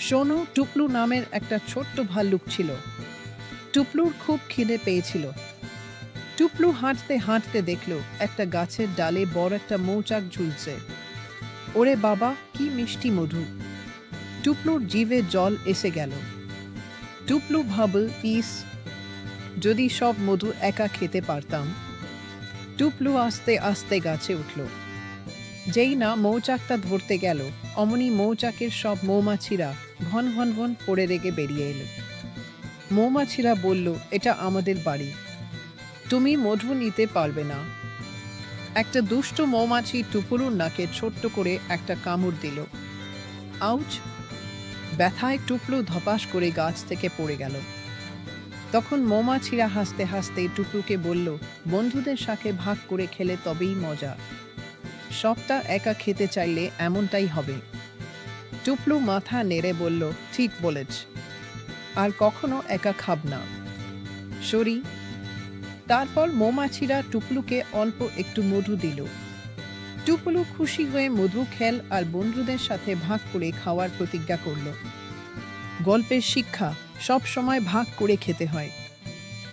শোনো, টুকলু নামের একটা ছোট্ট ভাল্লুক ছিল। টুকলুর খুব খিদে পেয়েছিল। টুকলু হাঁটতে হাঁটতে দেখল একটা গাছের ডালে বড় একটা মৌচাক ঝুলছে। ওরে বাবা, কি মিষ্টি মধু! টুকলুর জিভে জল এসে গেল। টুকলু ভাবল, ইস, যদি সব মধু একা খেতে পারতাম। টুকলু আস্তে আস্তে গাছে উঠল। যেই না মৌচাকটা ধরতে গেল, অমনি মৌচাকের সব মৌমাছিরা ঘন ঘন ঘন পড়ে রেগে বেরিয়ে এলো। মৌমাছিরা বলল, এটা আমাদের বাড়ি, তুমি মধু নিতে পারবে না। একটা দুষ্ট মৌমাছি টুকলুর নাকে ছোট্ট করে একটা কামড় দিল। আউচ! ব্যথায় টুকলু ধপাস করে গাছ থেকে পড়ে গেল। তখন মৌমাছিরা হাসতে হাসতে টুকলুকে বলল, বন্ধুদের সাথে ভাগ করে খেলে তবেই মজা। সবটা একা খেতে চাইলে এমনটাই হবে। টুকলু মাথা নেড়ে বলল, ঠিক বলেছ, আর কখনো একা খাব না। সরি। তারপর মৌমাছিরা টুকলুকে অল্প একটু মধু দিল। টুকলু খুশি হয়ে মধু খেল আর বন্ধুদের সাথে ভাগ করে খাওয়ার প্রতিজ্ঞা করল। গল্পের শিক্ষা, সব সময় ভাগ করে খেতে হয়।